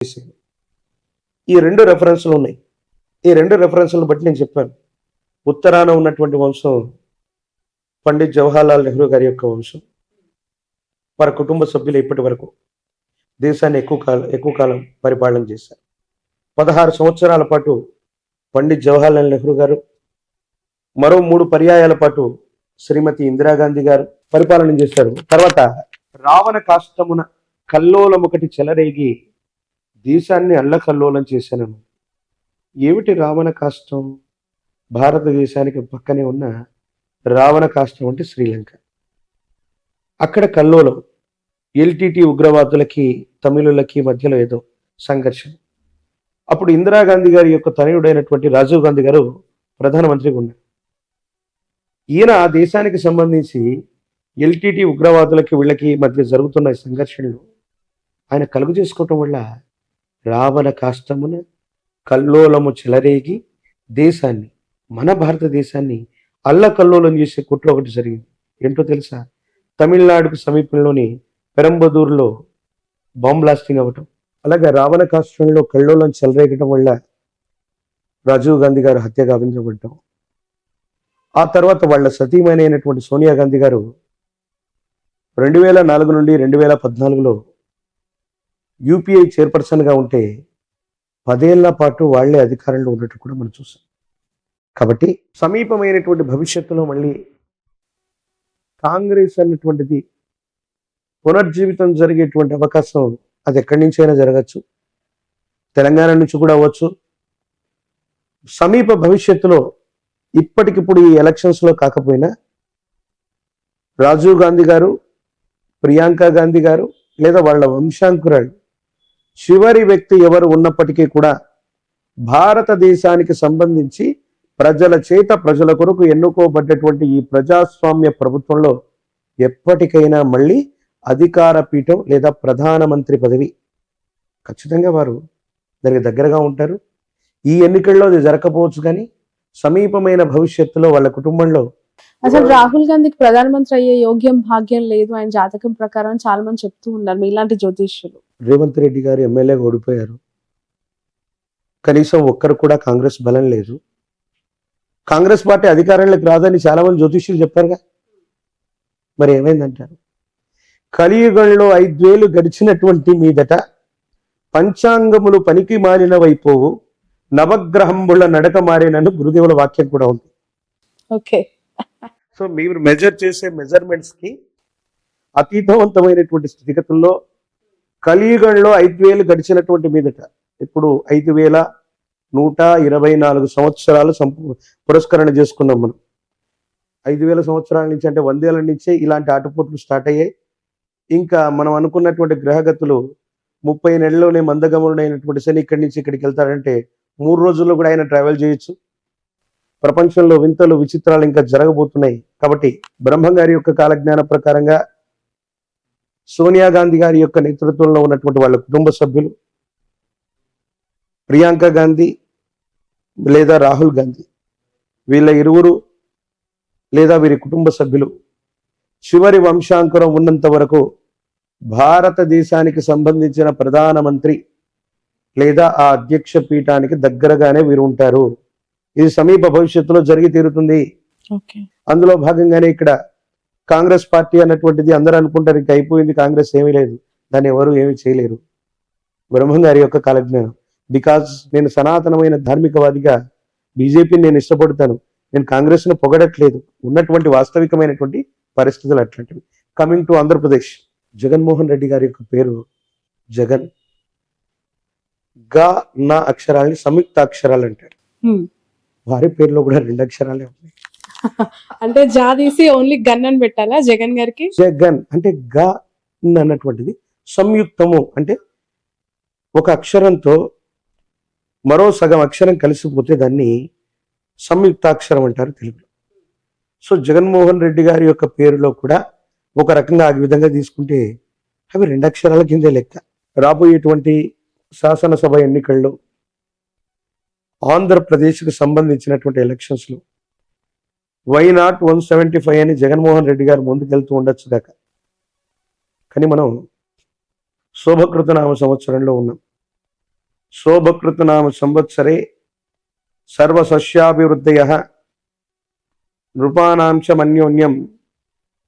చేసేది. ఈ 2 రెఫరెన్స్‌లు ఉన్నాయి. ఈ 2 రెఫరెన్స్‌లను బట్టి నేను చెప్పాను. ఉత్తరాన ఉన్నటువంటి వంశం పండిత్ జవహర్లాల్ నెహ్రూ గారి యొక్క వంశం. వారి కుటుంబ సభ్యులు ఇప్పటి వరకు దేశాన్ని ఎక్కువ కాలం పరిపాలన చేశారు. 16 సంవత్సరాల పాటు పండిత్ జవహర్లాల్ నెహ్రూ గారు, మరో 3 పర్యాయాల పాటు శ్రీమతి ఇందిరాగాంధీ గారు పరిపాలన చేశారు. తర్వాత రావణ కాష్టమున కల్లోలమొకటి చెలరేగి దేశాన్ని అల్లకల్లోలం చేశాను. ఏమిటి రావణ కాష్టం? భారతదేశానికి పక్కనే ఉన్న రావణ కాష్టం అంటే శ్రీలంక. అక్కడ కల్లోలం, ఎల్టీటీ ఉగ్రవాదులకి తమిళులకి మధ్యలో ఏదో సంఘర్షణ. అప్పుడు ఇందిరాగాంధీ గారి యొక్క తనయుడైనటువంటి రాజీవ్ గాంధీ గారు ప్రధానమంత్రిగా ఉన్నారు. ఈయన ఆ దేశానికి సంబంధించి ఎల్టీటీ ఉగ్రవాదులకి వీళ్ళకి మధ్య జరుగుతున్న సంఘర్షణలు ఆయన కలుగు చేసుకోవటం వల్ల రావణ కాష్టమున కల్లోలము చెలరేగి దేశాన్ని, మన భారతదేశాన్ని అల్లకల్లోలం చేసే కుట్ర ఒకటి జరిగింది. ఏంటో తెలుసా? తమిళనాడుకు సమీపంలోని పెరంబదూరులో బాంబ్ బ్లాస్టింగ్ అవ్వటం. అలాగే రావణ కాష్టంలో కల్లోలం చెలరేగటం వల్ల రాజీవ్ గాంధీ గారు హత్య గావించబడ్డం. ఆ తర్వాత వాళ్ళ సతీమణి అయినటువంటి సోనియా గాంధీ గారు 2004 నుండి 2014లో యూపీఐ చైర్పర్సన్గా ఉంటే 10 ఏళ్ల పాటు వాళ్లే అధికారంలో ఉన్నట్టు కూడా మనం చూసాం. కాబట్టి సమీపమైనటువంటి భవిష్యత్తులో మళ్ళీ కాంగ్రెస్ అన్నటువంటిది పునర్జీవితం జరిగేటువంటి అవకాశం అది ఎక్కడి నుంచైనా జరగచ్చు, తెలంగాణ నుంచి కూడా అవ్వచ్చు. సమీప భవిష్యత్తులో ఇప్పటికిప్పుడు ఈ ఎలక్షన్స్లో కాకపోయినా రాజీవ్ గాంధీ గారు, ప్రియాంక గాంధీ గారు లేదా వాళ్ళ వంశాంకురాలు చివరి వ్యక్తి ఎవరు ఉన్నప్పటికీ కూడా భారతదేశానికి సంబంధించి ప్రజల చేత ప్రజల కొరకు ఎన్నుకోబడ్డటువంటి ఈ ప్రజాస్వామ్య ప్రభుత్వంలో ఎప్పటికైనా మళ్ళీ అధికార పీఠం లేదా ప్రధానమంత్రి పదవి ఖచ్చితంగా వారు దానికి దగ్గరగా ఉంటారు. ఈ ఎన్నికల్లో అది జరగకపోవచ్చు, కానీ సమీపమైన భవిష్యత్తులో వాళ్ళ కుటుంబంలో అసలు రాహుల్ గాంధీకి ప్రధానమంత్రి అయ్యే యోగ్యం భాగ్యం లేదు ఆయన జాతకం ప్రకారం చాలా మంది చెప్తూ ఉన్నారు, మీలాంటి జ్యోతిష్యులు. రేవంత్ రెడ్డి గారు ఎమ్మెల్యేగా ఓడిపోయారు. కనీసం ఒక్కరు కూడా కాంగ్రెస్ బలం లేదు. కాంగ్రెస్ పార్టీ అధికారంలోకి రాదని చాలా మంది జ్యోతిష్యులు చెప్పారుగా. మరి ఏమైందంటారు? కలియుగంలో 5 ఏళ్లు గడిచినటువంటి మీదట పంచాంగములు పనికి మారినవైపోవు, నవగ్రహంబుల నడక మారినను గురుదేవుల వాక్యం కూడా ఉంది. ఓకే, సో మీరు మెజర్ చేసే మెజర్మెంట్స్ కి అతీతవంతమైనటువంటి స్థితిగతుల్లో కలియుగంలో 5 ఏళ్లు గడిచినటువంటి మీదట, ఇప్పుడు 5124 సంవత్సరాలు పురస్కరణ చేసుకున్నాం మనం. 5000 సంవత్సరాల నుంచి అంటే 100 ఏళ్ల నుంచే ఇలాంటి ఆటపోట్లు స్టార్ట్ అయ్యాయి. ఇంకా మనం అనుకున్నటువంటి గ్రహగతులు 30 నెలల్లోనే మందగమనుడైనటువంటి శని ఇక్కడి నుంచి ఇక్కడికి వెళ్తాడంటే 3 రోజుల్లో కూడా ఆయన ట్రావెల్ చేయొచ్చు. ప్రపంచంలో వింతలు విచిత్రాలు ఇంకా జరగబోతున్నాయి. కాబట్టి బ్రహ్మం గారి యొక్క కాలజ్ఞాన ప్రకారంగా సోనియా గాంధీ గారి యొక్క నేతృత్వంలో ఉన్నటువంటి వాళ్ళ కుటుంబ సభ్యులు, ప్రియాంక గాంధీ లేదా రాహుల్ గాంధీ, వీళ్ళ ఇరువురు లేదా వీరి కుటుంబ సభ్యులు చివరి వంశాంకురం ఉన్నంత వరకు భారతదేశానికి సంబంధించిన ప్రధానమంత్రి లేదా ఆ అధ్యక్ష పీఠానికి దగ్గరగానే వీరు ఉంటారు. ఇది సమీప భవిష్యత్తులో జరిగి తీరుతుంది. అందులో భాగంగానే ఇక్కడ కాంగ్రెస్ పార్టీ అన్నటువంటిది అందరూ అనుకుంటారు ఇంకా అయిపోయింది, కాంగ్రెస్ ఏమీ లేదు, దాన్ని ఎవరు ఏమీ చేయలేరు. బ్రహ్మం గారి యొక్క కాలజ్ఞానం. బికాజ్ నేను సనాతనమైన ధార్మికవాదిగా బీజేపీని నేను ఇష్టపడతాను, నేను కాంగ్రెస్ ను పొగడట్లేదు, ఉన్నటువంటి వాస్తవికమైనటువంటి పరిస్థితులు అట్లాంటివి. కమింగ్ టు ఆంధ్రప్రదేశ్, జగన్మోహన్ రెడ్డి గారి యొక్క పేరు జగన్. గా నా అక్షరాలని సంయుక్త అక్షరాలు అంటారు. వారి పేరులో కూడా 2 అక్షరాలే ఉన్నాయి. అంటే జా తీసి ఓన్లీ గన్ అని పెట్టాలా జగన్ గారికి? జగన్ అంటే గా అన్నటువంటిది సంయుక్తము, అంటే ఒక అక్షరంతో మరో సగం అక్షరం కలిసిపోతే దాన్ని సంయుక్తాక్షరం అంటారు తెలుగులో. సో జగన్మోహన్ రెడ్డి గారి యొక్క పేరులో కూడా ఒక రకంగా ఆ విధంగా తీసుకుంటే అవి 2 అక్షరాల కిందే లెక్క. రాబోయేటువంటి శాసనసభ ఎన్నికల్లో ఆంధ్రప్రదేశ్కు సంబంధించినటువంటి ఎలక్షన్స్లో వైనాట్ 175 అని జగన్మోహన్ రెడ్డి గారు ముందుకెళ్తూ ఉండొచ్చు దాకా. కానీ మనం శోభకృతనామ సంవత్సరంలో ఉన్నాం. శోభకృతనామ సంవత్సరే సర్వసస్యాభివృద్ధయః నృపాణాం చ మన్యోన్యం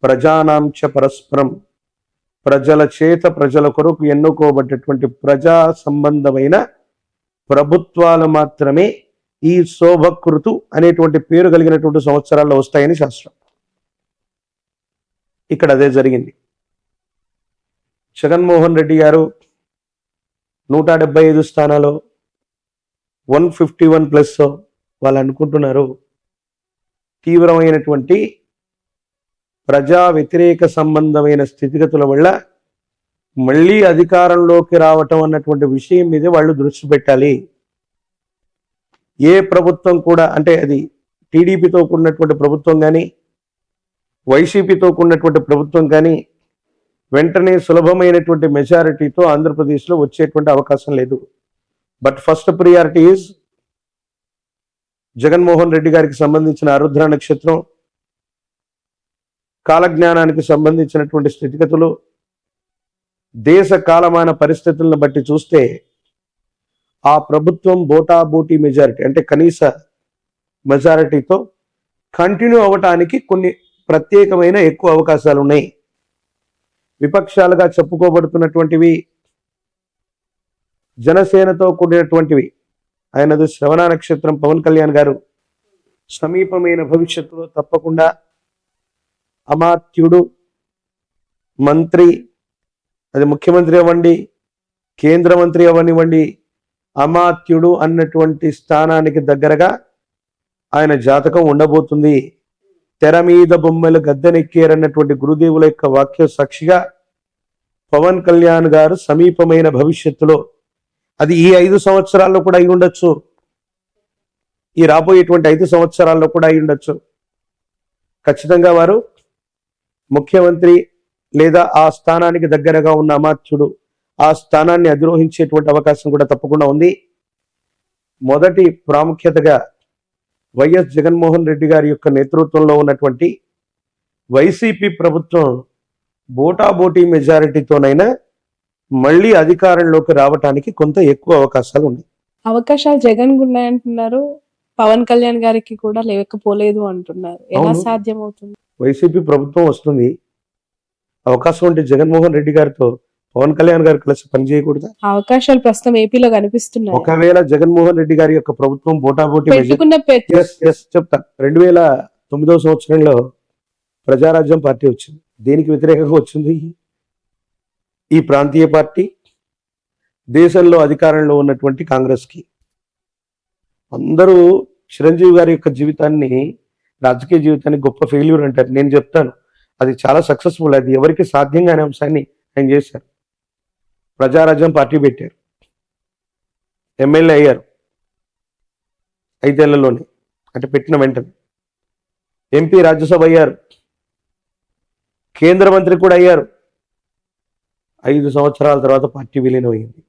ప్రజానాం చ పరస్పరం. ప్రజల చేత ప్రజల కొరకు ఎన్నుకోబడ్డటువంటి ప్రజా సంబంధమైన ప్రభుత్వాలు మాత్రమే ఈ శోభకృతు అనేటువంటి పేరు కలిగినటువంటి సంవత్సరాల్లో వస్తాయని శాస్త్రం. ఇక్కడ అదే జరిగింది. జగన్మోహన్ రెడ్డి గారు 175 స్థానాలు 151+ వాళ్ళు అనుకుంటున్నారు తీవ్రమైనటువంటి ప్రజా వ్యతిరేక సంబంధమైన స్థితిగతుల వల్ల మళ్ళీ అధికారంలోకి రావటం అన్నటువంటి విషయం మీద వాళ్ళు దృష్టి పెట్టాలి. ఏ ప్రభుత్వం కూడా, అంటే అది టీడీపీతో కూడినటువంటి ప్రభుత్వం కానీ వైసీపీతో కూడినటువంటి ప్రభుత్వం కానీ వెంటనే సులభమైనటువంటి మెజారిటీతో ఆంధ్రప్రదేశ్లో వచ్చేటువంటి అవకాశం లేదు. But first priority is Jaganmohan Reddy గారికి సంబంధించిన ఆరుద్ర నక్షత్రం, కాలజ్ఞానానికి సంబంధించినటువంటి స్థితిగతులు, దేశ కాలమాన పరిస్థితులను బట్టి చూస్తే ఆ ప్రభుత్వం బోటాబోటీ మెజారిటీ, అంటే కనీస మెజారిటీతో కంటిన్యూ అవ్వటానికి కొన్ని ప్రత్యేకమైన ఎక్కువ అవకాశాలు ఉన్నాయి. విపక్షాలుగా చెప్పుకోబడుతున్నటువంటివి జనసేనతో కూడినటువంటివి. ఆయనది శ్రవణ నక్షత్రం. పవన్ కళ్యాణ్ గారు సమీపమైన భవిష్యత్తులో తప్పకుండా అమాత్యుడు, మంత్రి, అది ముఖ్యమంత్రి అవ్వండి, కేంద్ర మంత్రి అవ్వనివ్వండి, అమాత్యుడు అన్నటువంటి స్థానానికి దగ్గరగా ఆయన జాతకం ఉండబోతుంది. తెర మీద బొమ్మలు గద్దెనెక్కారన్నటువంటి గురుదేవుల యొక్క వాక్య సాక్షిగా పవన్ కళ్యాణ్ గారు సమీపమైన భవిష్యత్తులో, అది ఈ 5 సంవత్సరాల్లో కూడా అయి ఉండొచ్చు, ఈ రాబోయేటువంటి 5 సంవత్సరాల్లో కూడా అయి ఉండొచ్చు, ఖచ్చితంగా వారు ముఖ్యమంత్రి లేదా ఆ స్థానానికి దగ్గరగా ఉన్న అమాత్యుడు ఆ స్థానాన్ని అధిరోహించేటువంటి అవకాశం కూడా తప్పకుండా ఉంది. మొదటి ప్రాముఖ్యతగా వైఎస్ జగన్మోహన్ రెడ్డి గారి యొక్క నేతృత్వంలో ఉన్నటువంటి వైసీపీ ప్రభుత్వం బోటాబోటీ మెజారిటీతోనైనా మళ్ళీ అధికారంలోకి రావటానికి కొంత ఎక్కువ అవకాశాలు ఉన్నాయి. అవకాశాలు జగన్ ఉన్నాయంటున్నారు, పవన్ కళ్యాణ్ గారికి కూడా లేకపోలేదు అంటున్నారు. ఎలా అవును. సాధ్యం అవుతుంది? వైసీపీ ప్రభుత్వం వస్తుంది, అవకాశం ఉంటే జగన్మోహన్ రెడ్డి గారితో పవన్ కళ్యాణ్ గారు కలిసి పనిచేయకూడదా? అవకాశాలు ప్రస్తుతం ఏపీలో కనిపిస్తున్నాయి. ఒకవేళ జగన్మోహన్ రెడ్డి గారి యొక్క ప్రభుత్వం బోటాబోటీ పెట్టుకున్న చెప్తా, 2009 సంవత్సరంలో ప్రజారాజ్యం పార్టీ వచ్చింది. దేనికి వ్యతిరేకంగా వచ్చింది? ఈ ప్రాంతీయ పార్టీ దేశంలో అధికారంలో ఉన్నటువంటి కాంగ్రెస్ కి. అందరూ చిరంజీవి గారి యొక్క జీవితాన్ని, రాజకీయ జీవితాన్ని గొప్ప ఫెయిల్యూర్ అంటారు. నేను చెప్తాను అది చాలా సక్సెస్ఫుల్. అది ఎవరికి సాధ్యం కాని అంశాన్ని ఆయన చేశారు. ప్రజారాజ్యం పార్టీ పెట్టారు, ఎమ్మెల్యే అయ్యారు 5 ఏళ్లలోనే, అంటే పెట్టిన వెంటనే ఎంపీ, రాజ్యసభ అయ్యారు, కేంద్ర మంత్రి కూడా అయ్యారు. 5 సంవత్సరాల తర్వాత పార్టీ విలీనం అయింది.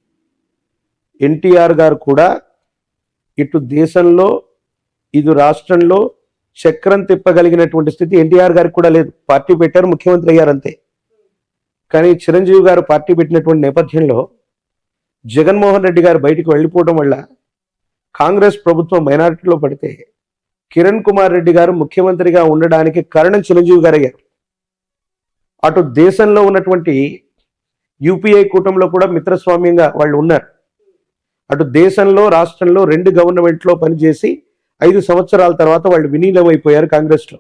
ఎన్టీఆర్ గారు కూడా ఇటు దేశంలో ఇటు రాష్ట్రంలో చక్రం తిప్పగలిగినటువంటి స్థితి ఎన్టీఆర్ గారికి కూడా లేదు. పార్టీ పెట్టారు, ముఖ్యమంత్రి అయ్యారు అంతే. కానీ చిరంజీవి గారు పార్టీ పెట్టినటువంటి నేపథ్యంలో జగన్మోహన్ రెడ్డి గారు బయటికి వెళ్ళిపోవడం వల్ల కాంగ్రెస్ ప్రభుత్వం మైనారిటీలో పడితే కిరణ్ కుమార్ రెడ్డి గారు ముఖ్యమంత్రిగా ఉండడానికి కారణం చిరంజీవి గారు అయ్యారు. అటు దేశంలో ఉన్నటువంటి యూపీఐ కూటమిలో కూడా మిత్రస్వామ్యంగా వాళ్ళు ఉన్నారు. అటు దేశంలో రాష్ట్రంలో 2 గవర్నమెంట్లో పనిచేసి 5 సంవత్సరాల తర్వాత వాళ్ళు విలీనమైపోయారు కాంగ్రెస్లో.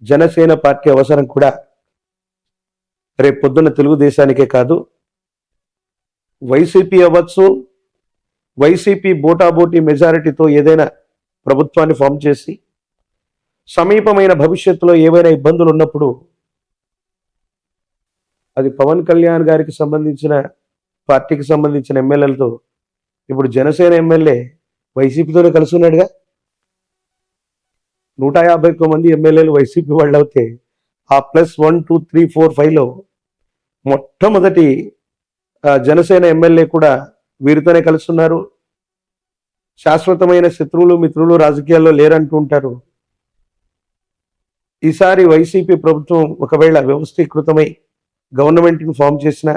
జనసేన పార్టీ అవసరం కూడా రేపు పొద్దున్న తెలుగుదేశానికే కాదు, వైసీపీ అవ్వచ్చు, వైసీపీ బోటాబోటీ మెజారిటీతో ఏదైనా ప్రభుత్వాన్ని ఫామ్ చేసి సమీపమైన భవిష్యత్తులో ఏవైనా ఇబ్బందులు ఉన్నప్పుడు అది పవన్ కళ్యాణ్ గారికి సంబంధించిన పార్టీకి సంబంధించిన ఎమ్మెల్యేలతో, ఇప్పుడు జనసేన ఎమ్మెల్యే వైసీపీతోనే కలిసి ఉన్నాడుగా. 151 మంది ఎమ్మెల్యేలు వైసీపీ వాళ్ళు అవుతే ఆ +1 2 3 4 5లో మొట్టమొదటి జనసేన ఎమ్మెల్యే కూడా వీరితోనే కలిసి ఉన్నారు. శాశ్వతమైన శత్రువులు మిత్రులు రాజకీయాల్లో లేరంటూ ఉంటారు. ఈసారి వైసీపీ ప్రభుత్వం ఒకవేళ వ్యవస్థీకృతమై గవర్నమెంట్ని ఫామ్ చేసిన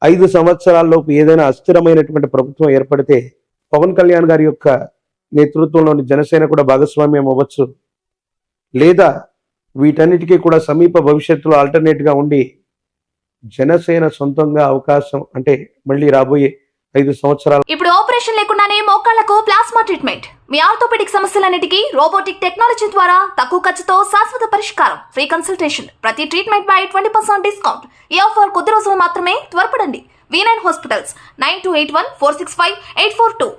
5 సంవత్సరాల్లోపు ఏదైనా అస్థిరమైనటువంటి ప్రభుత్వం ఏర్పడితే పవన్ కళ్యాణ్ గారి యొక్క నేతృత్వంలోని జనసేన కూడా భాగస్వామ్యం అవ్వచ్చు, లేదా వీటన్నిటికీ కూడా సమీప భవిష్యత్తులో ఆల్టర్నేట్గా ఉండి జనసేన సొంతంగా అవకాశం అంటే మళ్ళీ రాబోయే 5 సంవత్సరాలు. ఇప్పుడు ఆపరేషన్ లేకుండానే మోకాళ్లకు ప్లాస్మా ట్రీట్మెంట్. మీ ఆర్థోపెడిక్ సమస్యలన్నిటికీ రోబోటిక్ టెక్నాలజీ ద్వారా తక్కువ ఖర్చుతో శాశ్వత పరిష్కారం. Free consultation. ప్రతి ట్రీట్మెంట్ పై 20% డిస్కౌంట్. ఈ ఆఫర్ కొద్ది రోజులు మాత్రమే. త్వరపడండి. V9 hospitals 9281465842.